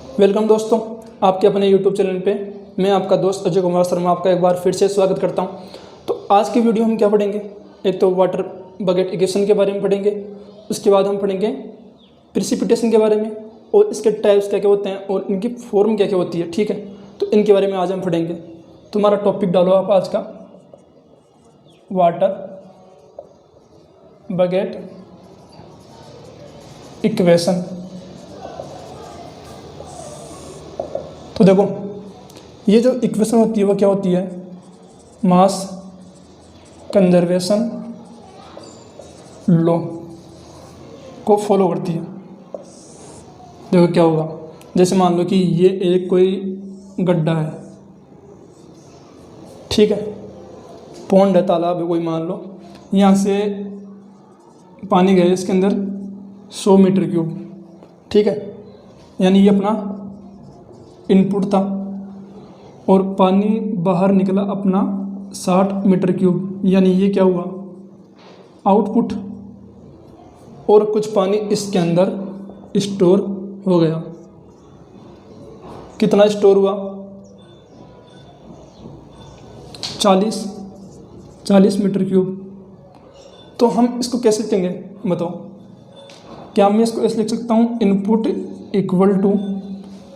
Welcome दोस्तों, आपके अपने यूट्यूब चैनल पे मैं आपका दोस्त अजय कुमार शर्मा आपका एक बार फिर से स्वागत करता हूं। तो आज की वीडियो हम क्या पढ़ेंगे, एक तो वाटर बकेट इक्वेशन के बारे में पढ़ेंगे, उसके बाद हम पढ़ेंगे प्रेसिपिटेशन के बारे में और इसके टाइप्स क्या क्या होते हैं और इनकी फॉर्म क्या क्या होती है। ठीक है, तो इनके बारे में आज हम पढ़ेंगे। तुम्हारा टॉपिक डालो आप आज का, वाटर बकेट इक्वेशन। तो देखो, ये जो इक्वेशन होती है वो क्या होती है, मास कंजर्वेशन लॉ को फॉलो करती है। देखो क्या होगा, जैसे मान लो कि ये एक कोई गड्ढा है, ठीक है, पौंड है, तालाब है कोई, मान लो यहाँ से पानी गया इसके अंदर 100 मीटर क्यूब, ठीक है, यानी ये अपना इनपुट था और पानी बाहर निकला अपना 60 मीटर क्यूब, यानी ये क्या हुआ, आउटपुट। और कुछ पानी इसके अंदर स्टोर हो गया। कितना स्टोर हुआ, 40 मीटर क्यूब। तो हम इसको कैसे लिखेंगे बताओ, क्या मैं इसको ऐसे लिख सकता हूँ, इनपुट इक्वल टू,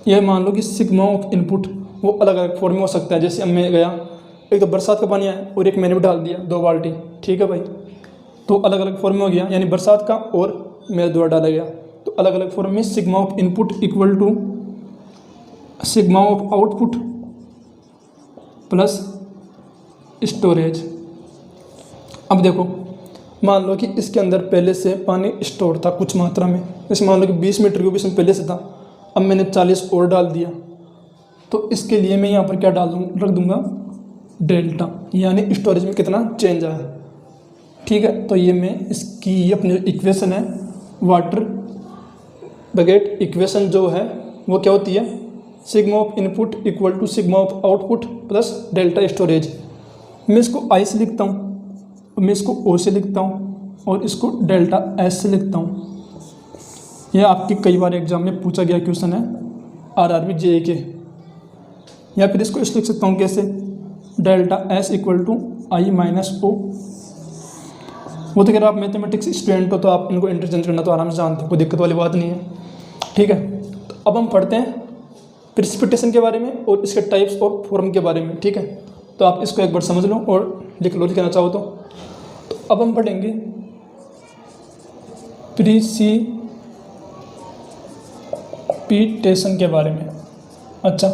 यह मान लो कि सिग्मा ऑफ इनपुट, वो अलग अलग फॉर्म में हो सकता है। जैसे अब मैं गया, एक तो बरसात का पानी आया और एक मैंने भी डाल दिया 2 बाल्टी, ठीक है भाई, तो अलग अलग फॉर्म में हो गया, यानी बरसात का और मेरे द्वारा डाला गया, तो अलग अलग फॉर्म में sigma of input equal to sigma of output plus storage. अब देखो, मान लो कि इसके अंदर पहले से पानी स्टोर था कुछ मात्रा में, जैसे मान लो कि 20 मीटर क्यूब इसमें पहले से था, अब मैंने 40 और डाल दिया, तो इसके लिए मैं यहाँ पर क्या रख दूँगा, डेल्टा, यानी स्टोरेज में कितना चेंज आया। ठीक है, तो ये मैं इसकी ये अपनी इक्वेशन है, वाटर बकेट इक्वेशन जो है वो क्या होती है, sigma of input equal to sigma of output plus delta storage. मैं इसको आई से लिखता हूँ, मैं इसको ओ से लिखता हूँ और इसको डेल्टा एस से लिखता हूँ। यह आपकी कई बार एग्जाम में पूछा गया क्वेश्चन है, आरआरबी जेईई के। या फिर इसको इस लिख सकता हूँ कैसे, delta S equal to I minus O. वो तो अगर आप मैथमेटिक्स स्टूडेंट हो तो आप इनको इंटरचेंज करना तो आराम से जानते हो, कोई दिक्कत वाली बात नहीं है। ठीक है, तो अब हम पढ़ते हैं प्रेसिपिटेशन के बारे में और इसके टाइप्स और फॉर्म के बारे में। ठीक है, तो आप इसको एक बार समझ लो और लिख लो, लिखना चाहो तो अब हम पढ़ेंगे प्रेसिपिटेशन के बारे में। अच्छा,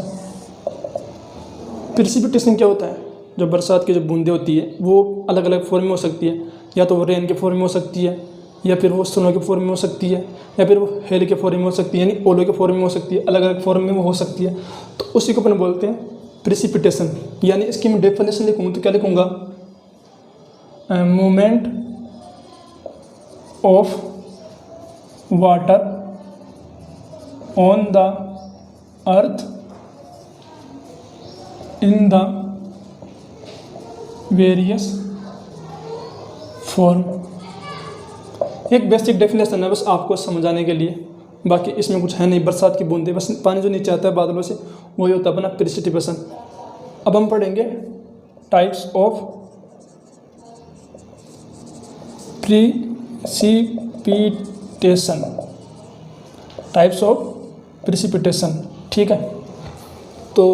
प्रेसिपिटेशन क्या होता है, जो बरसात की जो बूंदें होती है वो अलग अलग फॉर्म में हो सकती है, या तो वो रेन के फॉर्म में हो सकती है, या फिर वो स्नो के फॉर्म में हो सकती है, या फिर वो हेल के फॉर्म में हो सकती है, यानी ओलो के फॉर्म में हो सकती है, अलग अलग फॉर्म में वो हो सकती है। तो उसी को अपन बोलते हैं प्रेसिपिटेशन। यानी इसकी मैं डेफिनेशन लिखूँगा तो क्या लिखूँगा, movement of water on the earth in the various form. एक बेसिक डेफिनेशन है बस आपको समझाने के लिए, बाकी इसमें कुछ है नहीं। बरसात की बूंदें, बस पानी जो नीचे आता है बादलों से, वही होता है अपना प्रेसिपिटेशन। अब हम पढ़ेंगे types of precipitation, types of precipitation. ठीक है, तो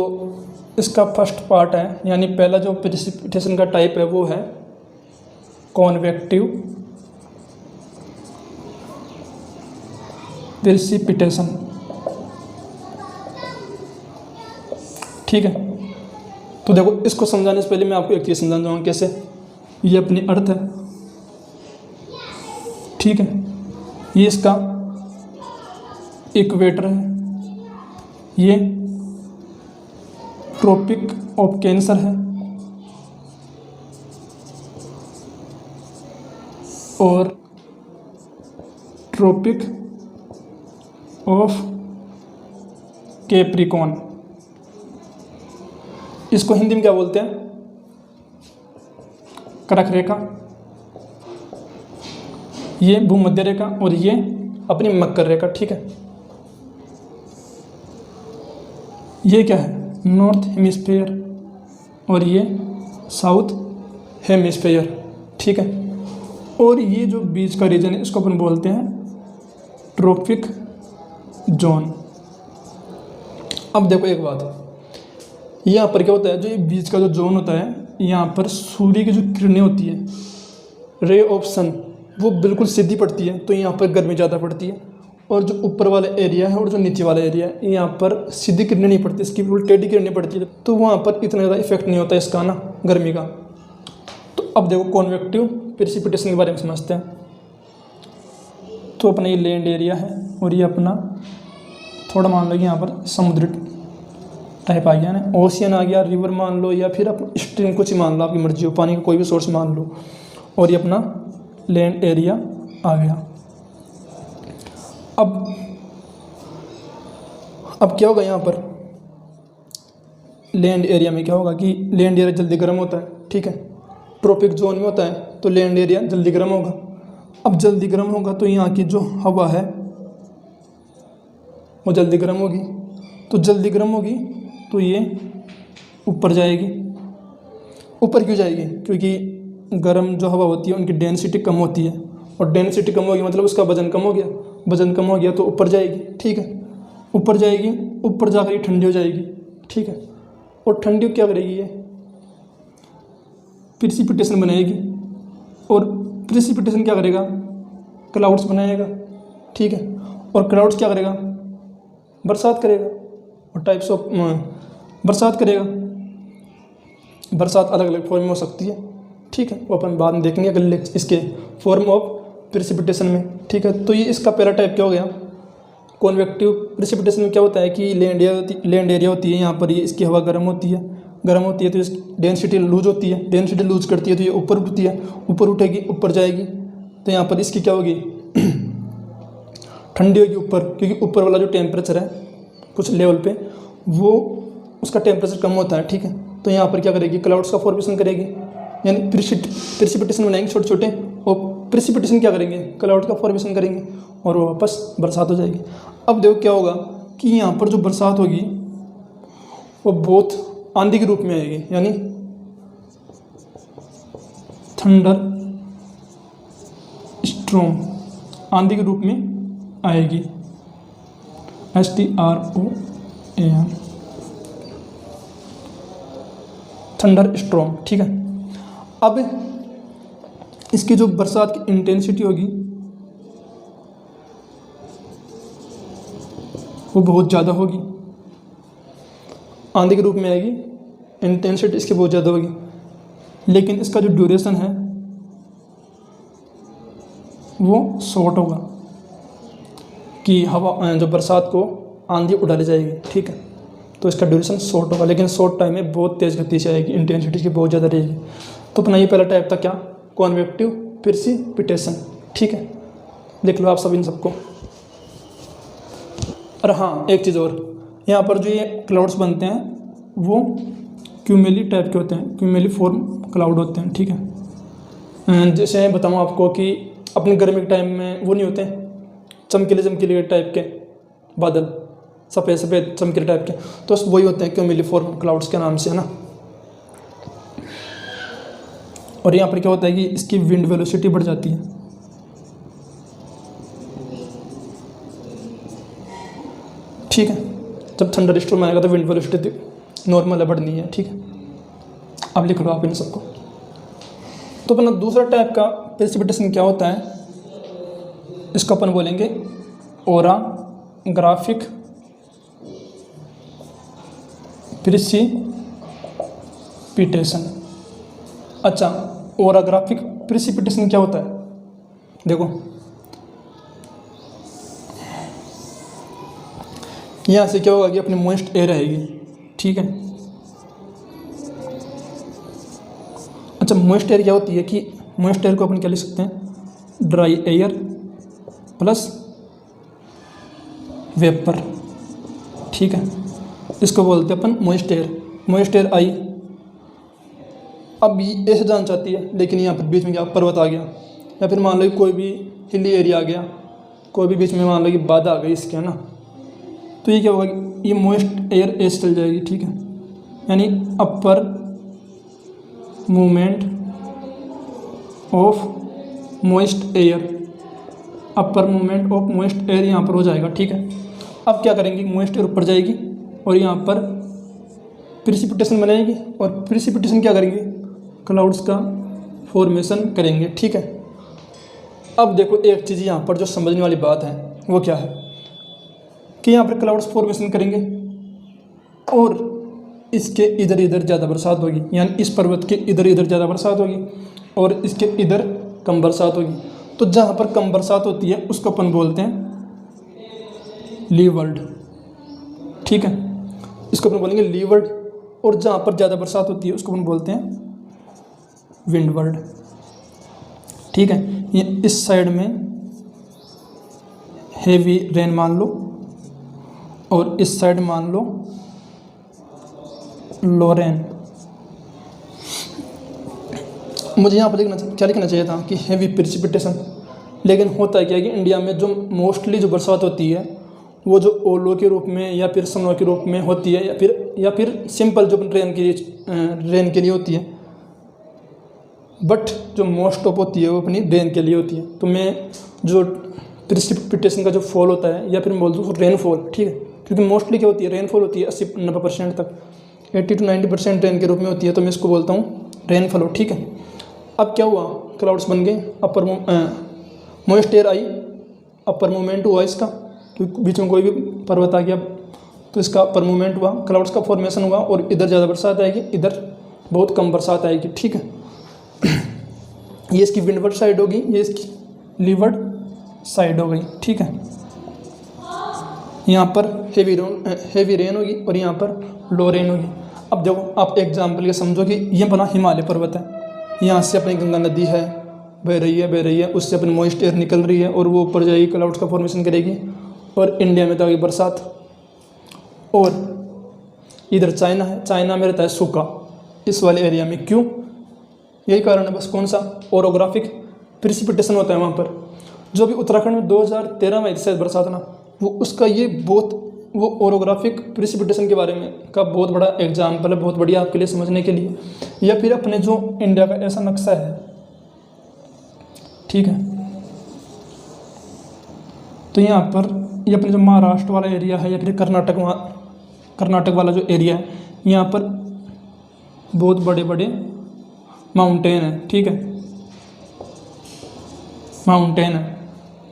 इसका फर्स्ट पार्ट है, यानी पहला जो प्रेसिपिटेशन का टाइप है वो है कॉन्वेक्टिव प्रेसिपिटेशन। ठीक है, तो देखो, इसको समझाने से पहले मैं आपको एक चीज़ समझाना चाहूँगा कैसे। ये अपनी अर्थ है, ठीक है, ये इसका इक्वेटर है, ये ट्रॉपिक ऑफ कैंसर है और ट्रॉपिक ऑफ कैप्रिकॉर्न। इसको हिंदी में क्या बोलते हैं, कर्क रेखा, ये भूमध्य रेखा और ये अपनी मकर रेखा। ठीक है, ये क्या है, नॉर्थ हेमिस्फेयर और ये साउथ हेमिस्फेयर, ठीक है। और ये जो बीच का रीजन है इसको अपन बोलते हैं ट्रॉपिक जोन। अब देखो एक बात, यहाँ पर क्या होता है, जो ये बीच का जो जोन होता है, यहाँ पर सूर्य की जो किरणें होती है, रे ऑफ सन, वो बिल्कुल सीधी पड़ती है, तो यहाँ पर गर्मी ज़्यादा पड़ती है। और जो ऊपर वाला एरिया है और जो नीचे वाला एरिया है, यहाँ पर सीधी किरणें नहीं पड़ती, इसकी बिल्कुल टेढ़ी किरणें पड़ती है, तो वहाँ पर इतना ज़्यादा इफेक्ट नहीं होता इसका ना, गर्मी का। तो अब देखो कॉन्वेक्टिव प्रेसिपिटेशन के बारे में समझते हैं। तो अपना ये लैंड एरिया है और ये अपना थोड़ा मान लो कि यहाँ पर समुद्र टाइप आ गया ना, ओशियन आ गया, रिवर मान लो, या फिर आप स्ट्रीम कुछ ही मान लो, आपकी मर्जी हो, पानी का कोई भी सोर्स मान लो। और ये अपना लैंड एरिया आ गया। अब क्या होगा यहाँ पर लैंड एरिया में, क्या होगा कि लैंड एरिया जल्दी गर्म होता है, ठीक है। ट्रॉपिक जोन में होता है तो लैंड एरिया जल्दी गर्म होगा। अब जल्दी गर्म होगा तो यहाँ की जो हवा है वो जल्दी गर्म होगी, तो जल्दी गर्म होगी तो ये ऊपर जाएगी। ऊपर क्यों जाएगी, क्योंकि गर्म जो हवा होती है उनकी डेंसिटी कम होती है, और डेंसिटी कम होगी मतलब उसका वजन कम हो गया, वजन कम हो गया तो ऊपर जाएगी, ठीक है। ऊपर जाएगी, ऊपर जाकर ये ठंडी हो जाएगी, ठीक है। और ठंडी क्या करेगी, ये प्रेसिपिटेशन बनाएगी, और प्रेसिपिटेशन क्या करेगा, क्लाउड्स बनाएगा, ठीक है। और क्लाउड्स क्या करेगा, बरसात करेगा, और टाइप्स ऑफ बरसात करेगा। बरसात अलग अलग फॉर्म में हो सकती है, ठीक है, वो अपन बाद में देखेंगे अगले इसके फॉर्म ऑफ प्रेसिपिटेशन में, ठीक है। तो ये इसका पहला टाइप क्या हो गया, कॉन्वेक्टिव प्रेसिपिटेशन में क्या होता है कि लैंड एरिया होती है, यहाँ पर ये इसकी हवा गर्म होती है तो इसकी डेंसिटी लूज होती है, डेंसिटी लूज करती है तो ये ऊपर उठती है, ऊपर उठेगी, ऊपर जाएगी, तो यहाँ पर इसकी क्या होगी ठंडी होगी ऊपर, क्योंकि ऊपर वाला जो टेम्परेचर है कुछ लेवल पे वो उसका टेम्परेचर कम होता है, ठीक है। तो यहाँ पर क्या करेगी, क्लाउड्स का फॉर्मेशन करेगी, यानी प्रेसिपिटेशन बनाएंगे छोटे छोटे, और प्रेसिपिटेशन क्या करेंगे, क्लाउड का फॉर्मेशन करेंगे, और वो वापस बरसात हो जाएगी। अब देखो क्या होगा कि यहाँ पर जो बरसात होगी वो बहुत आंधी के रूप में आएगी, यानी थंडर स्ट्रॉम आंधी के रूप में आएगी, STROAM, थंडर स्ट्रॉम, ठीक है। अब इसकी जो बरसात की इंटेंसिटी होगी वो बहुत ज़्यादा होगी, आंधी के रूप में आएगी, इंटेंसिटी इसकी बहुत ज़्यादा होगी, लेकिन इसका जो ड्यूरेशन है वो शॉर्ट होगा, कि हवा जो बरसात को आंधी उड़ा ले जाएगी, ठीक है। तो इसका ड्यूरेशन शॉर्ट होगा, लेकिन शॉर्ट टाइम में बहुत तेज़ गति से आएगी, इंटेंसिटी की बहुत ज़्यादा रहेगी। तो अपना ये पहला टाइप था क्या, कॉन्वेक्टिव प्रेसिपिटेशन, ठीक है। देख लो आप सब इन सबको। और हाँ एक चीज़ और, यहाँ पर जो ये क्लाउड्स बनते हैं वो क्यूमेली टाइप के होते हैं, क्यूमेली फॉर्म क्लाउड होते हैं, ठीक है। जैसे बताऊँ आपको कि अपने गर्मी के टाइम में वो नहीं होते चमकीले चमकीले टाइप के बादल, सफ़ेद सफ़ेद चमकीले टाइप के, तो वही होते हैं क्यूमेली फॉर्म क्लाउड्स के नाम से, है ना। और यहाँ पर क्या होता है कि इसकी विंड वेलोसिटी बढ़ जाती है, ठीक है। जब थंडर स्टॉर्म आएगा तो विंड वेलोसिटी नॉर्मल है, बढ़नी है, ठीक है। अब लिख लो आप इन सबको। तो अपना दूसरा टाइप का प्रेसिपिटेशन क्या होता है, इसको अपन बोलेंगे ओराग्राफिक प्रेसिपिटेशन। अच्छा, ओराग्राफिक प्रेसिपिटेशन क्या होता है, देखो यहाँ से क्या होगा कि अपनी मॉइस्ट एयर आएगी, ठीक है। अच्छा, मॉइस्ट एयर क्या होती है कि मॉइस्ट एयर को अपन क्या लिख सकते हैं, ड्राई एयर प्लस वेपर, ठीक है। इसको बोलते हैं अपन मॉइस्ट एयर। मॉइस्ट एयर आई, अब ये ऐसे जान चाहती है, लेकिन यहाँ पर बीच में क्या पर्वत आ गया, या फिर मान लो कोई भी हिली एरिया आ गया, कोई भी बीच में मान लो कि बाधा आ गई इसके, है ना। तो ये क्या होगा, ये मोइस्ट एयर ऐसे चल जाएगी, ठीक है, यानी upper movement of moist air, upper movement of moist air यहाँ पर हो जाएगा, ठीक है। अब क्या करेंगे, मोइस्ट एयर ऊपर जाएगी और यहाँ पर प्रिसिपिटेशन बनाएगी और प्रिसिपिटेशन क्या करेंगे, क्लाउड्स का फॉर्मेशन करेंगे, ठीक है। अब देखो एक चीज़ यहाँ पर जो समझने वाली बात है वो क्या है कि यहाँ पर क्लाउड्स फॉर्मेशन करेंगे और इसके इधर इधर ज़्यादा बरसात होगी, यानी इस पर्वत के इधर इधर ज़्यादा बरसात होगी और इसके इधर कम बरसात होगी। तो जहाँ पर कम बरसात होती है उसको अपन बोलते हैं लीवर्ड, ठीक है, इसको अपन बोलेंगे लीवर्ड। और जहाँ पर ज़्यादा बरसात होती है उसको अपन बोलते हैं विंडवर्ड, ठीक है। ये इस साइड में हेवी रेन मान लो और इस साइड मान लो लो रेन। मुझे यहाँ पर क्या लिखना चाहिए था कि हेवी प्रिसिपिटेशन, लेकिन होता है क्या कि इंडिया में जो मोस्टली जो बरसात होती है वो जो ओलो के रूप में या फिर स्नो के रूप में होती है या फिर सिंपल जो रेन के लिए होती है, बट जो मोस्ट ऑफ होती है वो अपनी रेन के लिए होती है। तो मैं जो प्रिसिपिटेशन का जो फॉल होता है या फिर मैं बोल दूँ रेनफॉल, ठीक है, क्योंकि मोस्टली क्या होती है रेनफॉल होती है 80-90% तक, 80 to 90% रेन के रूप में होती है, तो मैं इसको बोलता हूँ रेनफॉल, ठीक है। अब क्या हुआ, क्लाउड्स बन गए, अपर मोइस्ट एयर आई, अपर मूवमेंट हुआ इसका, क्योंकि बीच में कोई भी पर्वत आ गया तो इसका अपर मूवमेंट हुआ, क्लाउड्स का फॉर्मेशन हुआ और इधर ज़्यादा बरसात आएगी, इधर बहुत कम बरसात आएगी, ठीक है। ये इसकी विंडवर्ड साइड होगी, ये इसकी लीवर्ड साइड हो गई, ठीक है। यहाँ पर हेवी रेन होगी और यहाँ पर लो रेन होगी। अब देखो आप एग्जाम्पल ये समझो कि ये बना हिमालय पर्वत है, यहाँ से अपनी गंगा नदी है बह रही है, उससे अपनी मॉइस्ट एयर निकल रही है और वो ऊपर जाएगी, क्लाउड्स का फॉर्मेशन करेगी और इंडिया में तो आएगी बरसात। और इधर चाइना है, चाइना में रहता है सूखा इस वाले एरिया में, क्यों, यही कारण है बस, कौन सा, ओरोग्राफिक प्रिसिपिटेशन होता है वहाँ पर। जो भी उत्तराखंड में 2013 में शायद बरसात ना, वो उसका ये वो ओरोग्राफिक प्रिसिपिटेशन के बारे में का बहुत बड़ा एग्जाम्पल है, बहुत बढ़िया आपके लिए समझने के लिए। या फिर अपने जो इंडिया का ऐसा नक्शा है, ठीक है, तो यहाँ पर ये अपने जो महाराष्ट्र वाला एरिया है या फिर कर्नाटक वाला जो एरिया है, यहाँ पर बहुत बड़े बड़े माउंटेन है, ठीक है, माउंटेन है।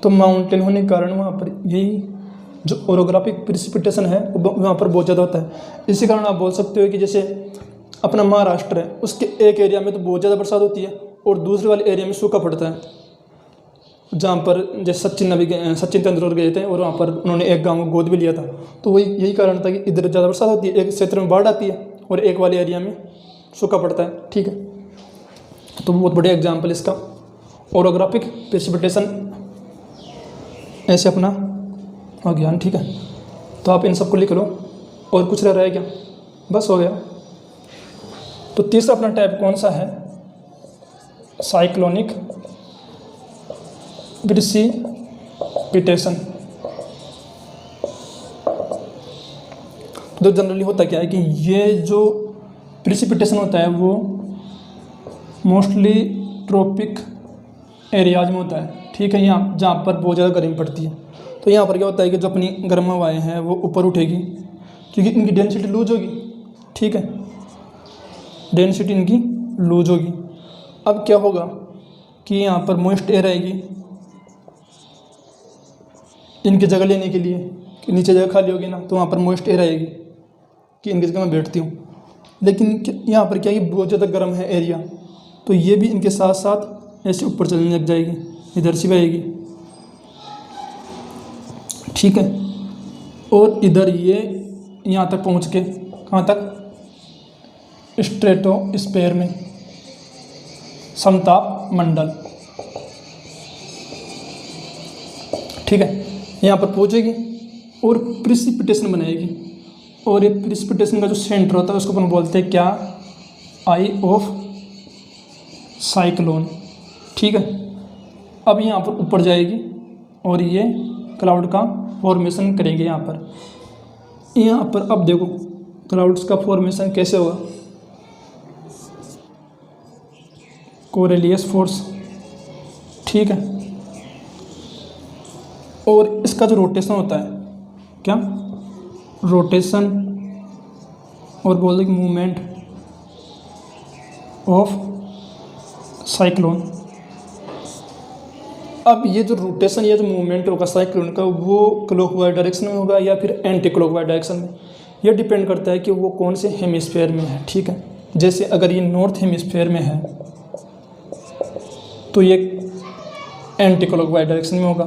तो माउंटेन होने के कारण वहाँ पर यही जो ओरोग्राफिक प्रिसिपिटेशन है वो वहाँ पर बहुत ज़्यादा होता है। इसी कारण आप बोल सकते हो कि जैसे अपना महाराष्ट्र है, उसके एक एरिया में तो बहुत ज़्यादा बरसात होती है और दूसरे वाले एरिया में सूखा पड़ता है। जहाँ पर जैसे सचिन तेंदुलकर गए थे और वहाँ पर उन्होंने एक गाँव को गोद भी लिया था, तो वही यही कारण था कि इधर ज़्यादा बरसात होती है, एक क्षेत्र में बाढ़ आती है और एक वाले एरिया में सूखा पड़ता है, ठीक है। तो बहुत बढ़िया एग्जाम्पल इसका ओरोग्राफिक प्रिसिपिटेशन ऐसे अपना हो गया, ठीक है। तो आप इन सबको लिख लो और कुछ रह रहा है क्या, बस हो गया। तो तीसरा अपना टाइप कौन सा है, साइक्लोनिक प्रिसिपिटेशन। तो जनरली होता क्या है कि ये जो प्रिसिपिटेशन होता है वो मोस्टली ट्रॉपिक एरियाज में होता है, ठीक है, यहाँ जहाँ पर बहुत ज़्यादा गर्मी पड़ती है। तो यहाँ पर क्या होता है कि जो अपनी गर्म हवाएँ हैं वो ऊपर उठेगी क्योंकि इनकी डेंसिटी लूज होगी, ठीक है, डेंसिटी इनकी लूज होगी। अब क्या होगा कि यहाँ पर मॉइस्ट एयर आएगी इनकी जगह लेने के लिए, कि नीचे जगह खाली होगी ना, तो वहाँ पर मॉइस्ट एयर आएगी कि इनकी जगह मैं बैठती हूँ। लेकिन यहाँ पर क्या है, बहुत ज़्यादा गर्म है एरिया, तो ये भी इनके साथ साथ ऐसे ऊपर चलने लग जाएगी, इधर से आएगी, ठीक है। और इधर ये यहाँ तक पहुँच के कहाँ तक, स्ट्रेटोस्फीयर में, समताप मंडल, ठीक है, यहाँ पर पहुँचेगी और प्रिसिपिटेशन बनाएगी। और ये प्रिसिपिटेशन का जो सेंटर होता है उसको अपन बोलते हैं क्या, आई ऑफ साइक्लोन, ठीक है। अब यहाँ पर ऊपर जाएगी और ये क्लाउड का फॉर्मेशन करेंगे यहाँ पर, यहाँ पर अब देखो क्लाउड्स का फॉर्मेशन कैसे होगा, कोरेलियस फोर्स, ठीक है। और इसका जो रोटेशन होता है, क्या रोटेशन और बोल दो मूवमेंट ऑफ साइक्लोन। अब ये जो रोटेशन, ये जो मूवमेंट होगा साइक्लोन का, वो क्लॉकवाइज डायरेक्शन में होगा या फिर एंटी क्लॉकवाइज डायरेक्शन में, ये डिपेंड करता है कि वो कौन से हेमिस्फेयर में है, ठीक है। जैसे अगर ये नॉर्थ हेमिस्फेयर में है तो ये एंटी क्लॉकवाइज डायरेक्शन में होगा,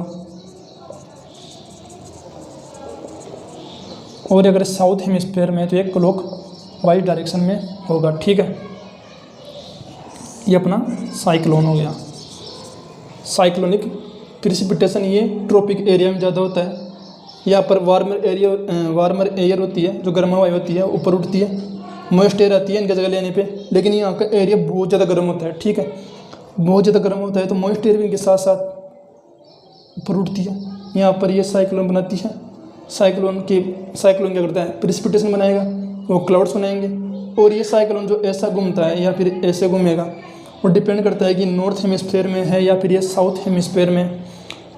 और अगर साउथ हेमिस्फेयर में है तो ये क्लॉकवाइज डायरेक्शन में होगा, ठीक है। ये अपना साइक्लोन हो गया। साइक्लोनिक प्रिसिपिटेशन ये ट्रॉपिक एरिया में ज़्यादा होता है। यहाँ पर वार्मर एयर होती है, जो गर्म हवाएं होती है ऊपर उठती है, मॉइस्ट एयर आती है इनके जगह लेने पे, लेकिन यहाँ का एरिया बहुत ज़्यादा गर्म होता है, ठीक है। बहुत ज़्यादा गर्म होता है तो मॉइस्ट एयर भी इनके साथ साथ ऊपर उठती है। यहाँ पर ये साइक्लोन बनाती है। साइक्लोन क्या करता है, प्रिसिपिटेशन बनाएगा, वो क्लाउड्स बनाएंगे, और ये साइक्लोन जो ऐसा घूमता है या फिर ऐसे घूमेगा, वो डिपेंड करता है कि नॉर्थ हेमिस्फेयर में है या फिर ये साउथ हेमिस्फेयर में।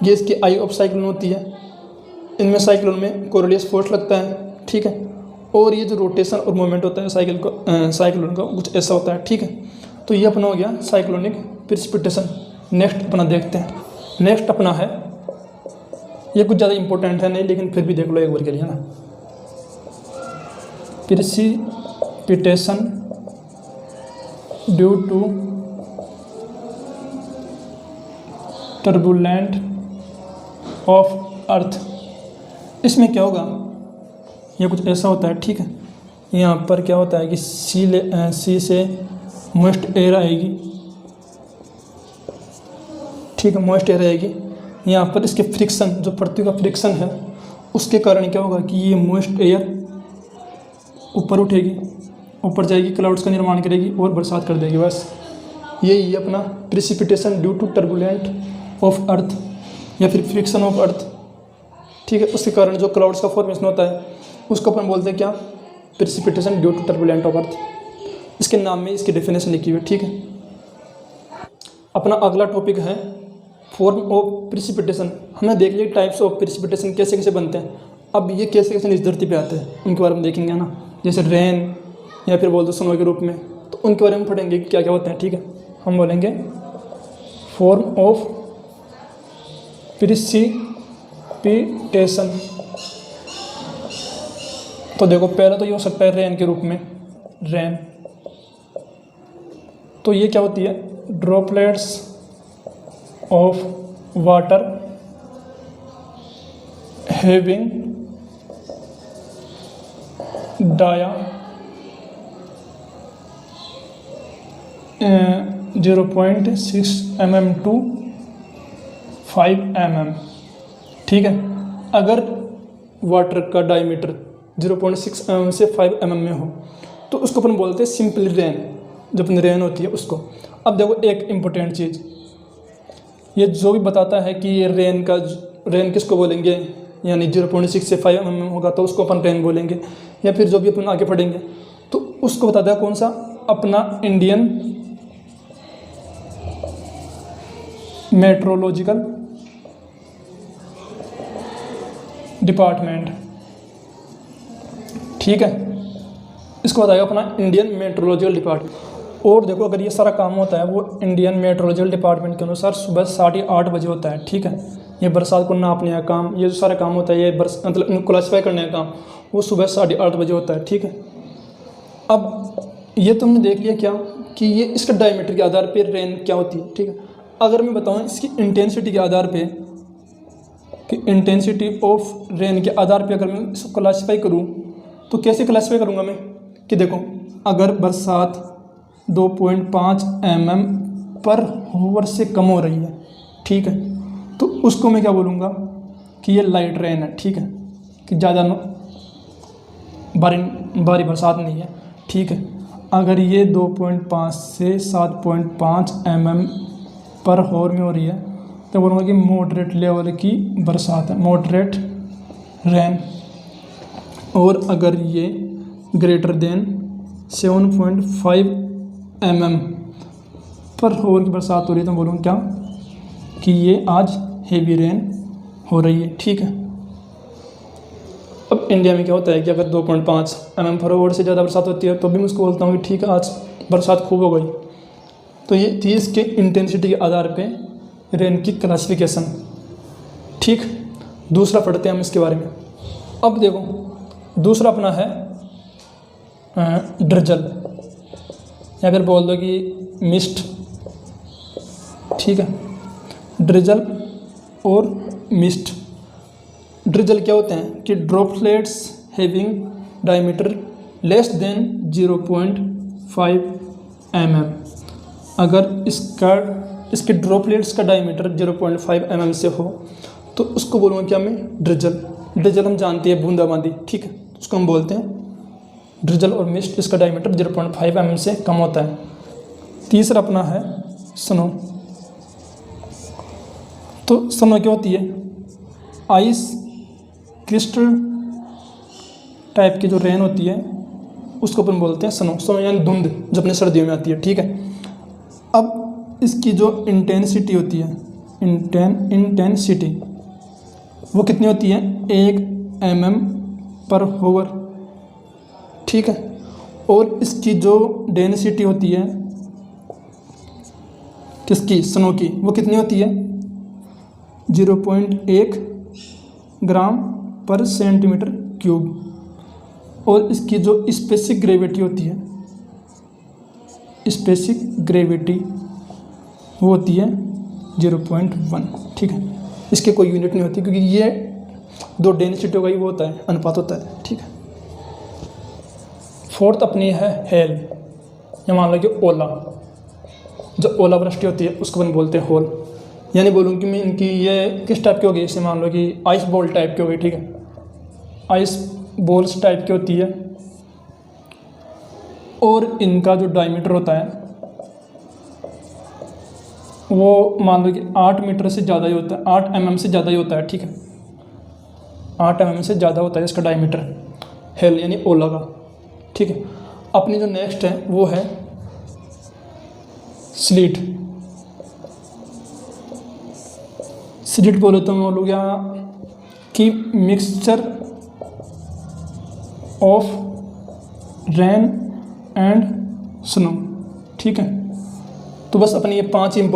ये इसकी आई ऑफ साइक्लोन होती है। इनमें साइक्लोन में कोरिलियस फोर्स लगता है, ठीक है। और ये जो रोटेशन और मूवमेंट होता है साइक्लोन का कुछ ऐसा होता है, ठीक है। तो ये अपना हो गया साइक्लोनिक प्रिसिपिटेशन। नेक्स्ट अपना देखते हैं। नेक्स्ट अपना है, ये कुछ ज़्यादा इंपॉर्टेंट है नहीं, लेकिन फिर भी देख लो एक बार के लिए ना। Precipitation due to turbulent of earth. इसमें क्या होगा, ये कुछ ऐसा होता है, ठीक है। यहाँ पर क्या होता है कि सी से मॉइस्ट एयर आएगी, ठीक है, मॉइस्ट एयर आएगी। यहाँ पर इसके फ्रिक्शन, जो पृथ्वी का फ्रिक्शन है, उसके कारण क्या होगा कि ये मॉइस्ट एयर ऊपर उठेगी, ऊपर जाएगी, क्लाउड्स का निर्माण करेगी और बरसात कर देगी। बस यही अपना precipitation due to turbulent of earth या फिर फ्रिक्शन ऑफ अर्थ, ठीक है। उसके कारण जो क्लाउड्स का फॉर्मेशन होता है उसको अपन बोलते हैं क्या, precipitation due to turbulent of earth. इसके नाम में इसकी डेफिनेशन लिखी हुई है, ठीक है। अपना अगला टॉपिक है फॉर्म ऑफ प्रिसिपिटेशन। हमने देख लिया टाइप्स ऑफ प्रिसिपिटेशन कैसे कैसे बनते हैं। अब ये कैसे कैसे इस धरती पे आते हैं उनके बारे में देखेंगे ना, जैसे रेन या फिर बोल दो स्नो के रूप में, तो उनके बारे में पढ़ेंगे क्या क्या होते हैं, ठीक है। हम बोलेंगे फॉर्म ऑफ प्रिसिपिटेशन। तो देखो पहला तो ये हो सकता है रेन के रूप में, रेन। तो ये क्या होती है, droplets of water having dia 0.6 mm to 5 mm, ठीक है। अगर वाटर का डायमीटर 0.6 mm से 5 mm में हो तो उसको अपन बोलते हैं सिंपल रेन, जब अपनी रेन होती है उसको। अब देखो एक इम्पोर्टेंट चीज़, ये जो भी बताता है कि ये रेन किसको बोलेंगे, यानी 0.6 से 5 mm होगा तो उसको अपन रेन बोलेंगे, या फिर जो भी अपन आगे पढ़ेंगे तो उसको बताता है कौन सा, अपना इंडियन मेट्रोलॉजिकल डिपार्टमेंट, ठीक है। इसको बताएगा अपना इंडियन मेट्रोलॉजिकल डिपार्टमेंट। और देखो अगर ये सारा काम होता है वो इंडियन मेट्रोलॉजिकल डिपार्टमेंट के अनुसार सुबह 8:30 बजे होता है, ठीक है। ये बरसात को नापने का काम, ये जो सारा काम होता है, ये मतलब क्लासीफाई करने का काम, वो सुबह 8:30 बजे होता है, ठीक है। अब ये तुमने देख लिया क्या कि ये इसका डायमीटर के आधार पर रेन क्या होती है, ठीक है। अगर मैं बताऊँ इसकी इंटेंसिटी के आधार पे, कि इंटेंसिटी ऑफ रेन के आधार पे अगर मैं इसको क्लासीफाई करूँ तो कैसे क्लासीफाई करूँगा मैं, कि देखो अगर बरसात 2.5 mm पर होवर से कम हो रही है, ठीक है, तो उसको मैं क्या बोलूँगा कि ये लाइट रेन है, ठीक है, कि ज़्यादा भारी बरसात नहीं है, ठीक है। अगर ये 2.5 से 7.5 mm पर होवर में हो रही है तो बोलूँगा कि मॉडरेट लेवल की बरसात है, मॉडरेट रेन, और अगर ये ग्रेटर देन 7.5 mm पर होवर की बरसात हो रही है तो बोलूँ क्या कि ये आज हेवी रेन हो रही है। ठीक है। अब इंडिया में क्या होता है कि अगर 2.5 mm पर होवर से ज़्यादा बरसात होती है तो भी मैं उसको बोलता हूँ कि ठीक है आज बरसात खूब हो गई। तो ये थी इसके इंटेंसिटी के आधार पे रेन की क्लासिफिकेशन। ठीक। दूसरा पढ़ते हैं हम इसके बारे में। अब देखो दूसरा अपना है ड्रिजल, या अगर बोल दो कि मिस्ट। ठीक है। ड्रिजल और मिस्ट। ड्रिजल क्या होते हैं कि droplets having diameter less than 0.5 mm। अगर इसके ड्रॉपलेट्स का डायमीटर 0.5 mm से हो तो उसको बोलूँगा क्या मैं ड्रिजल। ड्रिजल हम जानते हैं बूंदाबांदी। ठीक है। उसको हम बोलते हैं ड्रिजल और मिस्ट। इसका डायमीटर 0.5 mm से कम होता है। तीसरा अपना है स्नो। तो स्नो क्या होती है? आइस क्रिस्टल टाइप की जो रेन होती है उसको अपन बोलते हैं स्नो। स्नो यानी धुंध जो अपने सर्दियों में आती है। ठीक है। अब इसकी जो इंटेंसिटी होती है इंटेंसिटी वो कितनी होती है? 1 mm पर होवर। ठीक है। और इसकी जो डेंसिटी होती है किसकी? स्नो की, वो कितनी होती है? 0.1 ग्राम पर सेंटीमीटर क्यूब। और इसकी जो स्पेसिफिक ग्रेविटी होती है, स्पेसिफिक ग्रेविटी वो होती है 0.1। ठीक है। इसके कोई यूनिट नहीं होती क्योंकि ये दो डेंसिटी हो गई, वो होता है अनुपात होता है। ठीक है। फोर्थ अपनी है हेल, या मान लो कि ओला। जो ओलावृष्टि होती है उसको अपन बोलते हैं होल। यानी बोलूँ कि मैं इनकी ये किस टाइप की होगी? जैसे मान लो कि आइस बॉल टाइप की होगी। ठीक है। आइस बॉल्स टाइप की होती है और इनका जो डायमीटर होता है वो मान लो कि 8 मीटर से ज़्यादा ही होता है, 8 mm से ज़्यादा ही होता है। ठीक है। 8 mm से ज़्यादा होता है इसका डायमीटर, हेल यानी ओला का। ठीक है। अपनी जो नेक्स्ट है वो है स्लीट। स्लीट बोले तो हम लोग क्या कि mixture of rain and snow. ठीक है। तो बस अपनी ये 5 इंपॉर्टेंट